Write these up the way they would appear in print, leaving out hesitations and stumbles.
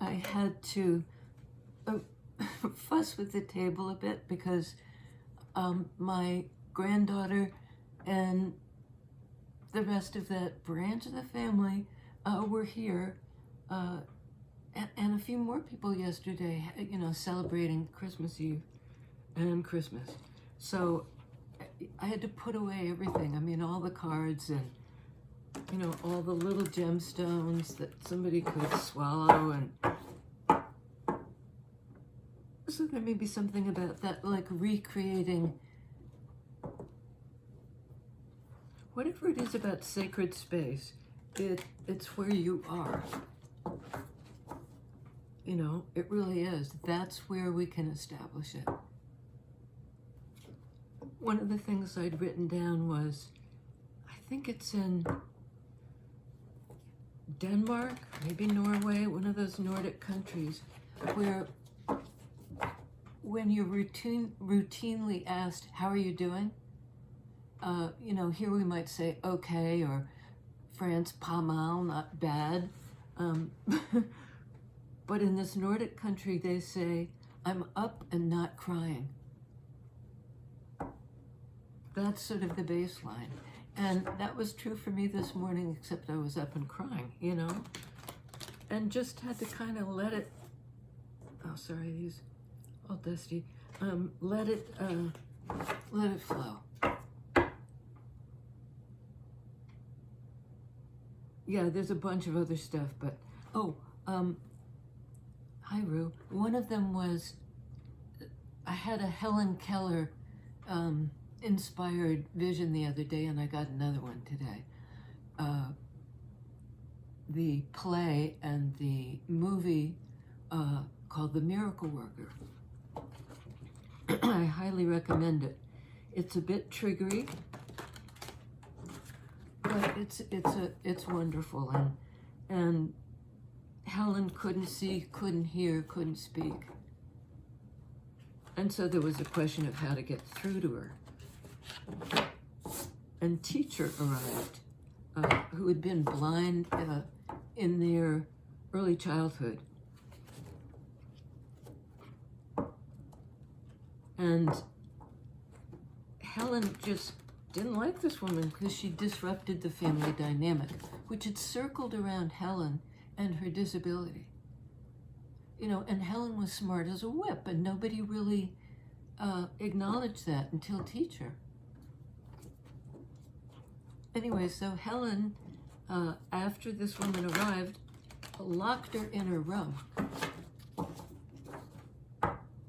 I had to fuss with the table a bit because my granddaughter and the rest of that branch of the family were here, and a few more people yesterday, celebrating Christmas Eve and Christmas. So I had to put away everything. I mean, all the cards and, all the little gemstones that somebody could swallow. And so there may be something about that, like recreating whatever it is about sacred space. It's where you are. It really is. That's where we can establish it. One of the things I'd written down was, I think it's in Denmark, maybe Norway, one of those Nordic countries, where when you're routinely asked, how are you doing? Here we might say, okay, or France, pas mal, not bad. But in this Nordic country, they say, I'm up and not crying. That's sort of the baseline. And that was true for me this morning, except I was up and crying, and just had to kind of let it, oh, sorry, these all dusty, let it flow. Yeah, there's a bunch of other stuff, but, hi, Rue. One of them was, I had a Helen Keller inspired vision the other day, and I got another one today. The play and the movie called The Miracle Worker. I highly recommend it. It's a bit triggery, but it's wonderful. And Helen couldn't see, couldn't hear, couldn't speak. And so there was a question of how to get through to her. And teacher arrived, who had been blind in their early childhood. And Helen just didn't like this woman because she disrupted the family dynamic, which had circled around Helen and her disability. And Helen was smart as a whip, and nobody really acknowledged that until teacher. Anyway, so Helen, after this woman arrived, locked her in her room.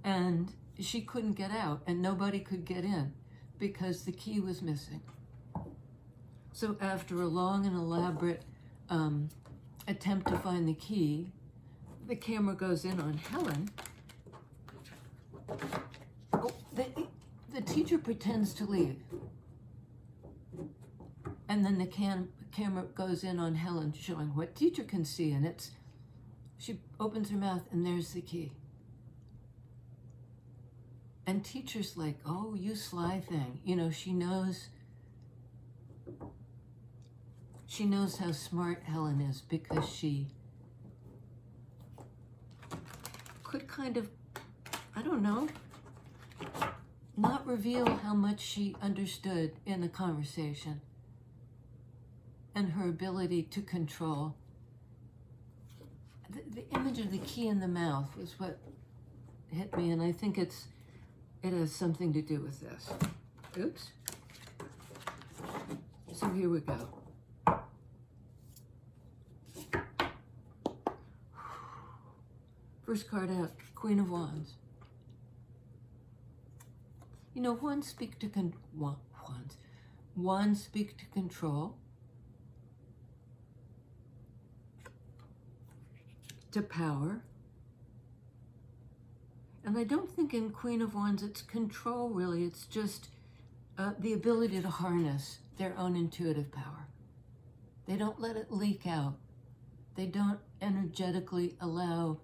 And she couldn't get out, and nobody could get in because the key was missing. So after a long and elaborate attempt to find the key, the camera goes in on Helen. Oh, the teacher pretends to leave. And then the camera goes in on Helen, showing what teacher can see, and she opens her mouth, and there's the key. And teacher's like, oh, you sly thing. She knows how smart Helen is because she could kind of, I don't know, not reveal how much she understood in a conversation. And her ability to control. The image of the key in the mouth was what hit me, and I think it has something to do with this. Oops. So here we go. First card out, Queen of Wands. Wands speak to wands speak to control, to power. And I don't think in Queen of Wands it's control, really. It's just the ability to harness their own intuitive power. They don't let it leak out. They don't energetically allow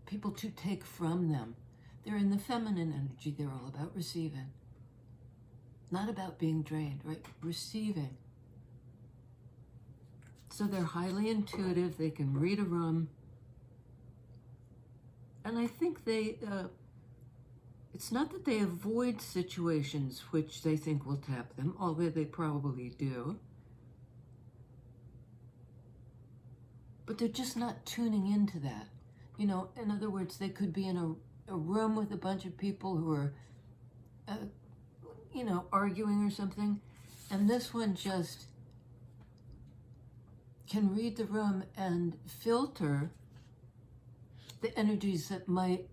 people to take from them. They're in the feminine energy. They're all about receiving. Not about being drained, right? Receiving. So they're highly intuitive. They can read a room. And I think they, it's not that they avoid situations which they think will tap them, although they probably do. But they're just not tuning into that. You know, in other words, they could be in a room with a bunch of people who are, you know, arguing or something. And this one just can read the room and filter the energies that might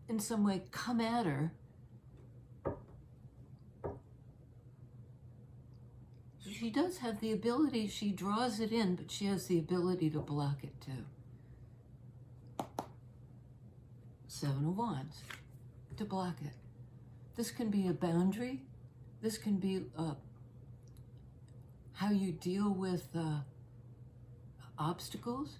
in some way come at her. So she does have the ability, she draws it in, but she has the ability to block it too. Seven of Wands, to block it. This can be a boundary. This can be how you deal with obstacles.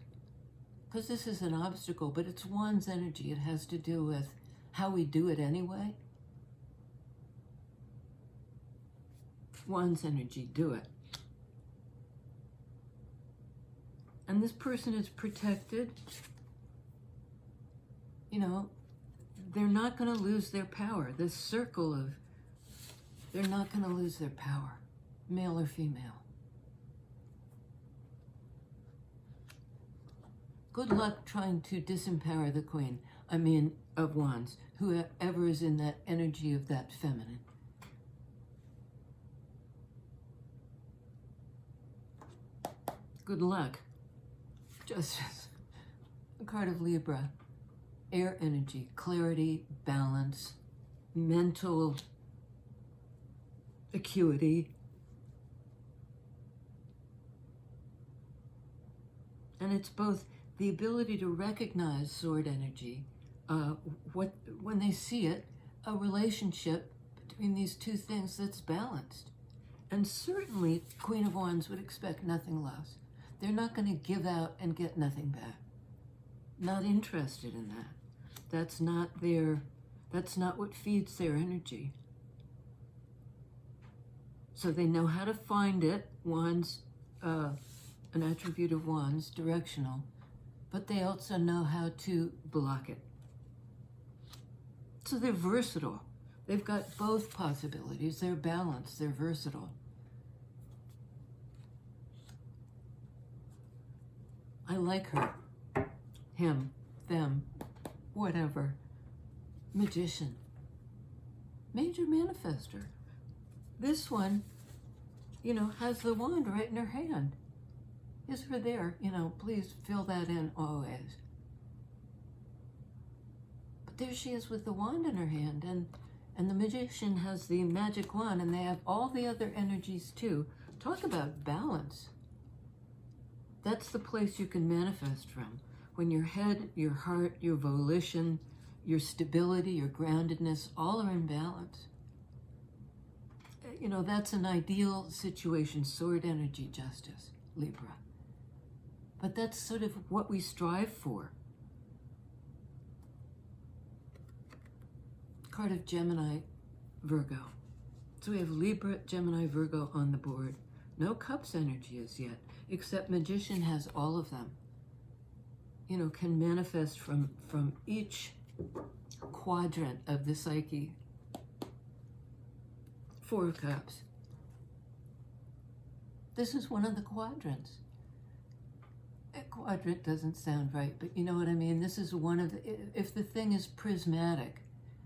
Because this is an obstacle, but it's Wands energy. It has to do with how we do it anyway. Wands energy, do it. And this person is protected. You know, they're not going to lose their power. This circle of, they're not going to lose their power, male or female. Good luck trying to disempower the Queen, of Wands, whoever is in that energy of that feminine. Good luck. Justice. A card of Libra. Air energy, clarity, balance, mental acuity. And it's both the ability to recognize sword energy, when they see it, a relationship between these two things that's balanced. And certainly, Queen of Wands would expect nothing less. They're not going to give out and get nothing back. Not interested in that. That's not what feeds their energy. So they know how to find it. Wands, an attribute of Wands, directional. But they also know how to block it. So they're versatile. They've got both possibilities. They're balanced. They're versatile. I like her, him, them, whatever. Magician. Major manifester. This one, you know, has the wand right in her hand. Is her there? You know, please fill that in always. But there she is with the wand in her hand, and the magician has the magic wand, and they have all the other energies too. Talk about balance. That's the place you can manifest from. When your head, your heart, your volition, your stability, your groundedness, all are in balance. You know, that's an ideal situation, sword energy, justice, Libra. But that's sort of what we strive for. Card of Gemini, Virgo. So we have Libra, Gemini, Virgo on the board. No Cups energy as yet, except Magician has all of them. You know, can manifest from each quadrant of the psyche. Four of Cups. This is one of the quadrants. A quadrant doesn't sound right, but you know what I mean? This is one of the, if the thing is prismatic,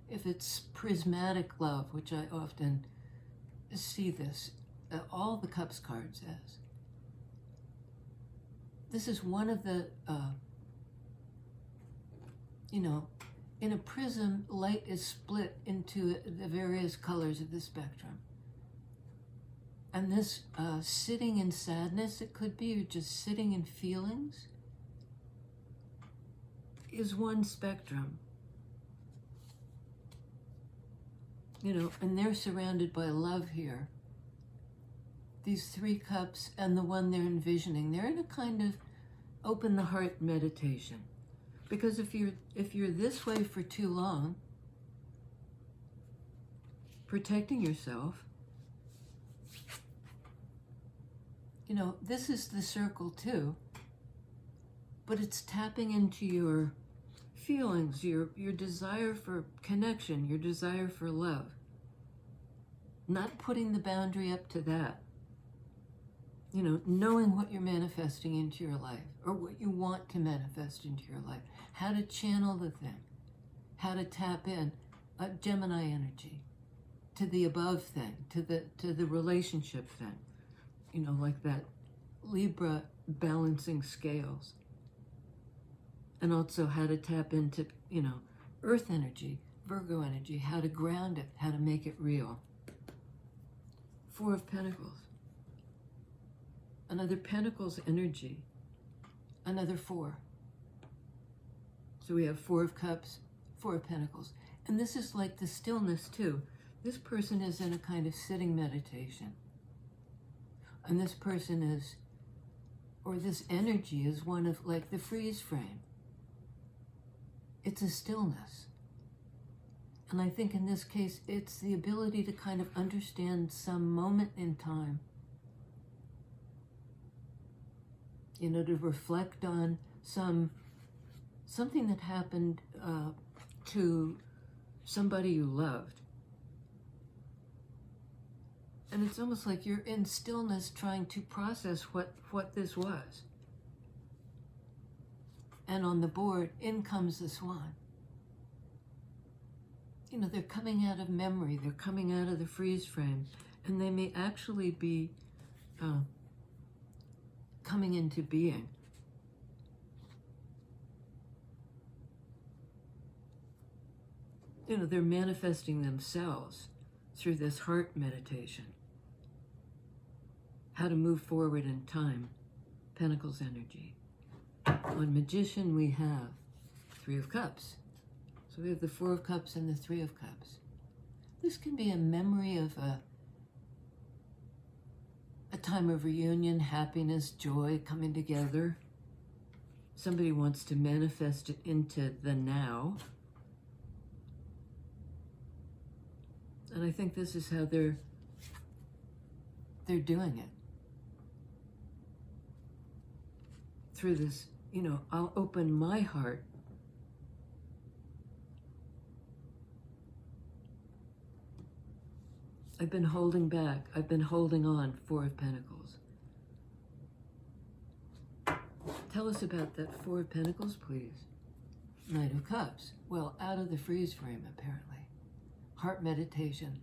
if it's prismatic love, which I often see this, all the Cups cards as. This is one of the, you know, in a prism, light is split into the various colors of the spectrum. And this sitting in sadness, it could be, or just sitting in feelings, is one spectrum. You know, and they're surrounded by love here. These three cups and the one they're envisioning, they're in a kind of open the heart meditation. Because if you're this way for too long, protecting yourself, you know, this is the circle too, but it's tapping into your feelings, your desire for connection, your desire for love. Not putting the boundary up to that. You know, knowing what you're manifesting into your life, or what you want to manifest into your life. How to channel the thing. How to tap in Gemini energy to the above thing, to the relationship thing. You know, like that Libra balancing scales. And also how to tap into, you know, Earth energy, Virgo energy, how to ground it, how to make it real. Four of Pentacles. Another Pentacles energy. Another 4. So we have 4 of Cups, 4 of Pentacles. And this is like the stillness too. This person is in a kind of sitting meditation. And this person is, or this energy is one of like the freeze frame. It's a stillness. And I think in this case, it's the ability to kind of understand some moment in time. You know, to reflect on something that happened to somebody you loved. And it's almost like you're in stillness trying to process what this was. And on the board, in comes the Swan. You know, they're coming out of memory, they're coming out of the freeze frame, and they may actually be coming into being. You know, they're manifesting themselves through this heart meditation. How to move forward in time, Pentacles energy. On Magician, we have 3 of Cups. So we have the 4 of Cups and the 3 of Cups. This can be a memory of a time of reunion, happiness, joy, coming together. Somebody wants to manifest it into the now. And I think this is how they're doing it. Through this, you know, I'll open my heart I've been holding back. I've been holding on. 4 of Pentacles. Tell us about that 4 of Pentacles, please. Knight of Cups. Well, out of the freeze frame, apparently. Heart meditation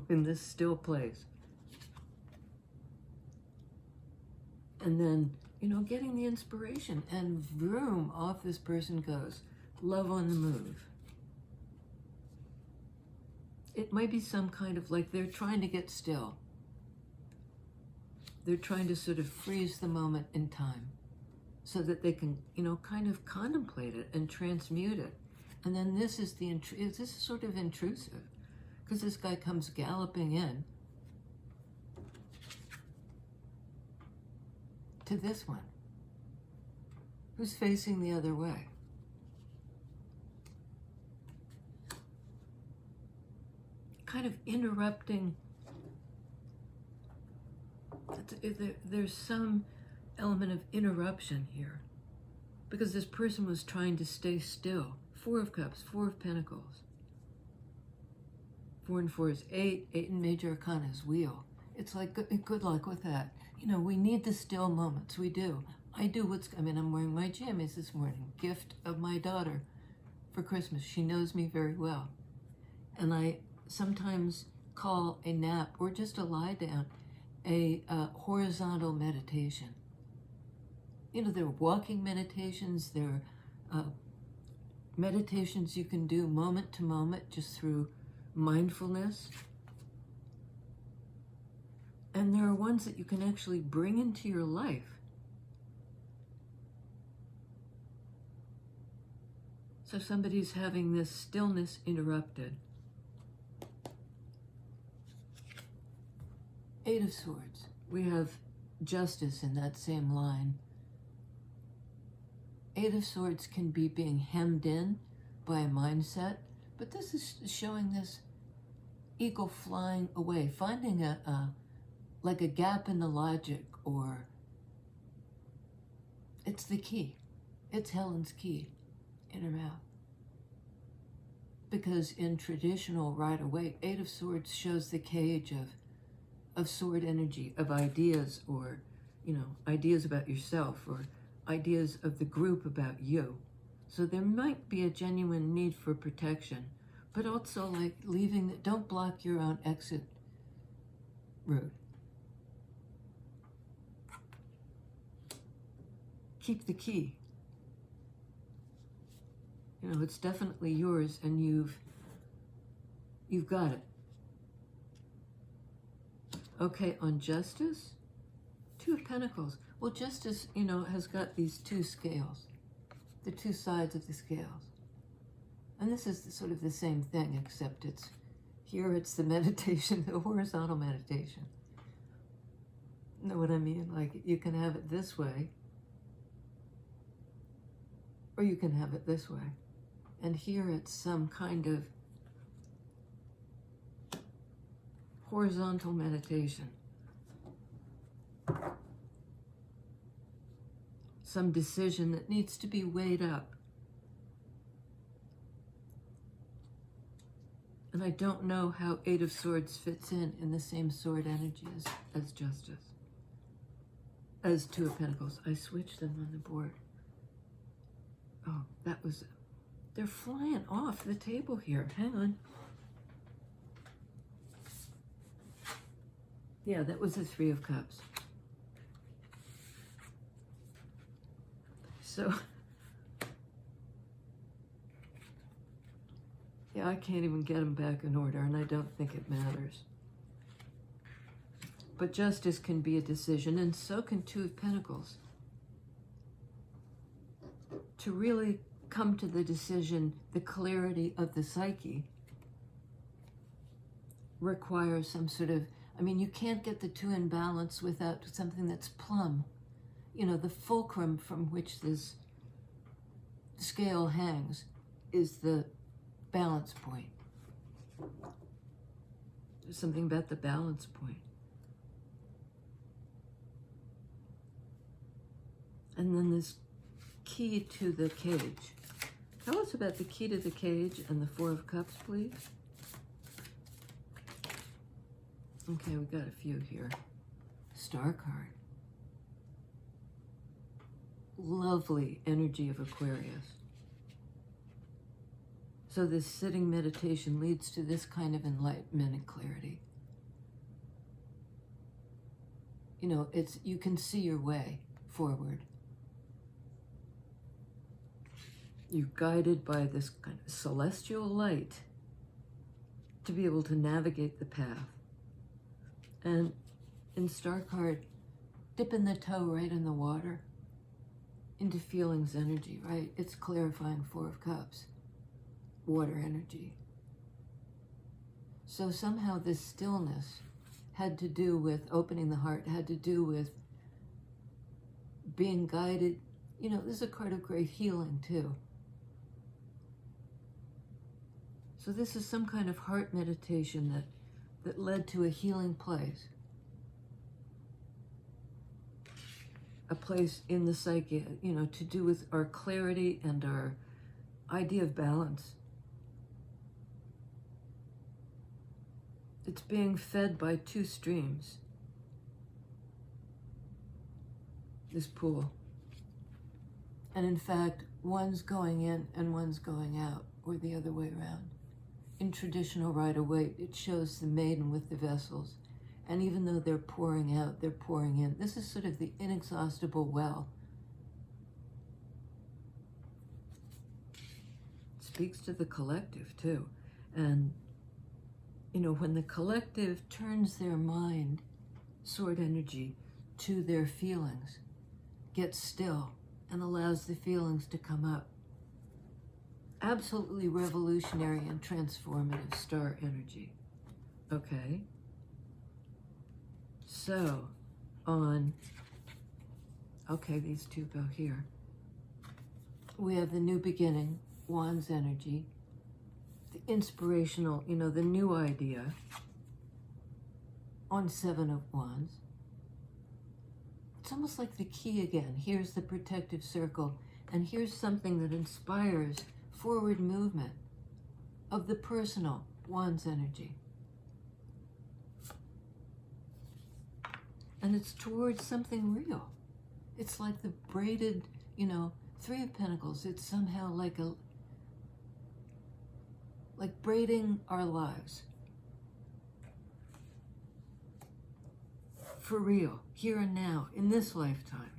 in this still place. And then, you know, getting the inspiration, and vroom, off this person goes. Love on the move. It might be some kind of like they're trying to get still. They're trying to sort of freeze the moment in time so that they can, you know, kind of contemplate it and transmute it. And then this is this is sort of intrusive, because this guy comes galloping in to this one, who's facing the other way. Kind of interrupting. There's some element of interruption here, because this person was trying to stay still. 4 of Cups, 4 of Pentacles. 4 and 4 is 8. 8 in Major Arcana is Wheel. It's like, good luck with that. You know, we need the still moments. We do. I do I'm wearing my jammies this morning. Gift of my daughter for Christmas. She knows me very well. And I sometimes call a nap or just a lie down a horizontal meditation. You know, there are walking meditations, there are meditations you can do moment to moment just through mindfulness. And there are ones that you can actually bring into your life. So somebody's having this stillness interrupted. 8 of Swords. We have Justice in that same line. 8 of Swords can be being hemmed in by a mindset, but this is showing this eagle flying away, finding like a gap in the logic, or it's the key. It's Helen's key. inner mouth. Because in traditional Rider-Waite, Eight of Swords shows the cage of sword energy, of ideas, or, ideas about yourself, or ideas of the group about you. So there might be a genuine need for protection, but also like don't block your own exit route. Keep the key. It's definitely yours, and you've got it. Okay, on Justice, Two of Pentacles. Well, Justice, has got these two scales, the two sides of the scales. And this is sort of the same thing, except it's the meditation, the horizontal meditation. You know what I mean? Like, you can have it this way, or you can have it this way. And here it's some kind of horizontal meditation. Some decision that needs to be weighed up. And I don't know how Eight of Swords fits in the same sword energy as Justice. As Two of Pentacles. I switched them on the board. Oh, they're flying off the table here. Hang on. Yeah, that was the Three of Cups. So, yeah, I can't even get them back in order, and I don't think it matters. But Justice can be a decision, and so can Two of Pentacles. To really come to the decision, the clarity of the psyche requires some sort of, you can't get the two in balance without something that's plumb. The fulcrum from which this scale hangs is the balance point. There's something about the balance point. And then this key to the cage. Tell us about the key to the cage and the Four of Cups, please. Okay, we got a few here. Star card. Lovely energy of Aquarius. So this sitting meditation leads to this kind of enlightenment and clarity. You can see your way forward. You're guided by this kind of celestial light to be able to navigate the path. And in Star card, dipping the toe right in the water into feelings energy, right? It's clarifying Four of Cups, water energy. So somehow this stillness had to do with opening the heart, had to do with being guided. This is a card of great healing too. So this is some kind of heart meditation that led to a healing place. A place in the psyche, to do with our clarity and our idea of balance. It's being fed by two streams. This pool. And in fact, one's going in and one's going out, or the other way around. In traditional Rider-Waite, it shows the maiden with the vessels. And even though they're pouring out, they're pouring in. This is sort of the inexhaustible well. It speaks to the collective, too. And, when the collective turns their mind, sword energy, to their feelings, gets still, and allows the feelings to come up. Absolutely revolutionary and transformative star energy. Okay. So, these two go here. We have the new beginning, Wands energy, the inspirational, the new idea, on Seven of Wands. It's almost like the key again. Here's the protective circle. And here's something that inspires forward movement of the personal, Wands energy. And it's towards something real. It's like the braided, Three of Pentacles. It's somehow like braiding our lives. For real, here and now, in this lifetime.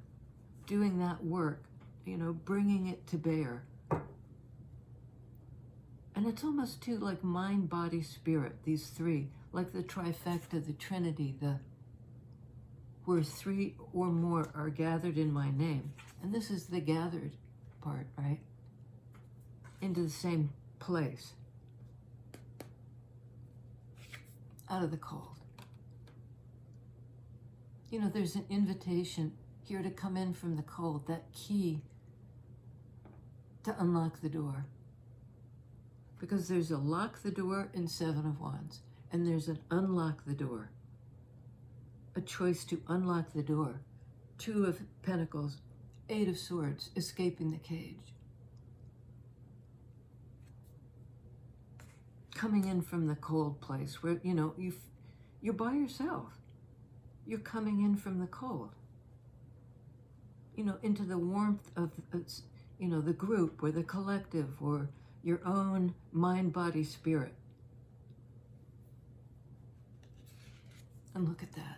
Doing that work, bringing it to bear. And it's almost too like mind, body, spirit, these three, like the trifecta, the Trinity, where three or more are gathered in my name. And this is the gathered part, right? Into the same place. Out of the cold. There's an invitation here to come in from the cold, that key to unlock the door. Because there's a lock the door in Seven of Wands, and there's an unlock the door. A choice to unlock the door. Two of Pentacles, Eight of Swords, escaping the cage. Coming in from the cold place where, you're by yourself. You're coming in from the cold. Into the warmth of, the group or the collective or your own mind, body, spirit. And look at that.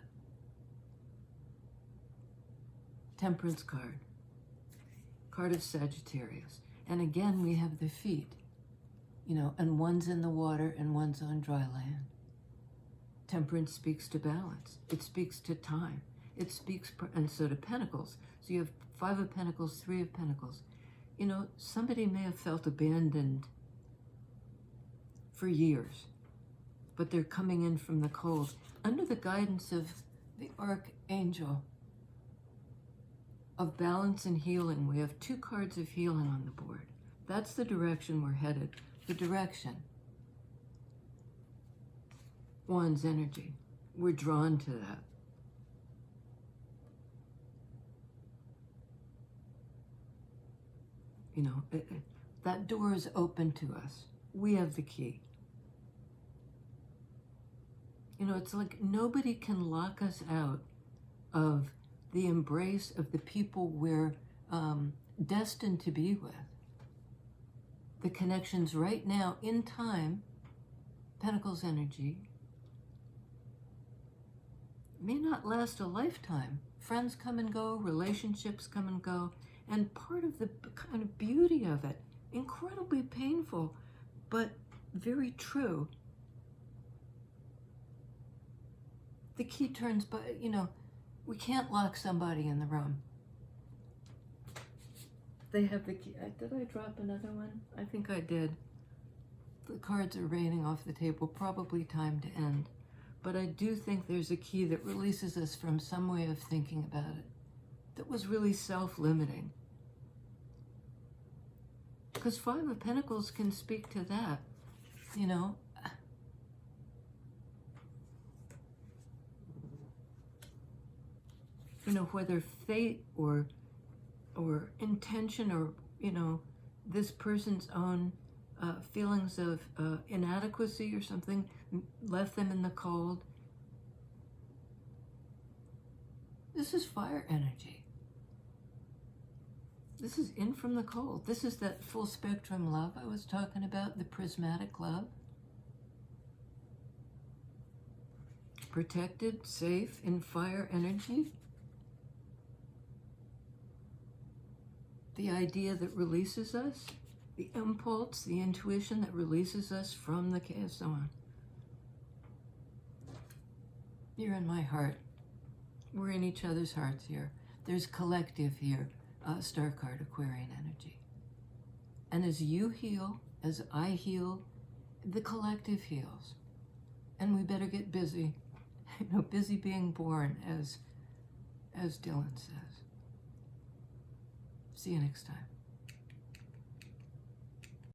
Temperance card. Card of Sagittarius. And again, we have the feet. And one's in the water and one's on dry land. Temperance speaks to balance. It speaks to time. It speaks, and so to Pentacles. So you have Five of Pentacles, Three of Pentacles. Somebody may have felt abandoned for years, but they're coming in from the cold under the guidance of the Archangel of balance and healing. We have two cards of healing on the board. That's the direction we're headed. The direction. Wands energy. We're drawn to that. That door is open to us. We have the key. It's like nobody can lock us out of the embrace of the people we're destined to be with. The connections right now in time, Pentacles energy, may not last a lifetime. Friends come and go, relationships come and go, and part of the kind of beauty of it, incredibly painful, but very true. The key turns, but we can't lock somebody in the room. They have the key. Did I drop another one? I think I did. The cards are raining off the table, probably time to end. But I do think there's a key that releases us from some way of thinking about it that was really self-limiting. Because Five of Pentacles can speak to that, whether fate or intention or, this person's own feelings of inadequacy or something left them in the cold. This is fire energy. This is in from the cold. This is that full spectrum love I was talking about, the prismatic love. Protected, safe, in fire energy. The idea that releases us, the impulse, the intuition that releases us from the chaos. So on. You're in my heart. We're in each other's hearts here. There's collective here, star card, Aquarian energy. And as you heal, as I heal, the collective heals. And we better get busy, busy being born, as Dylan says. See you next time.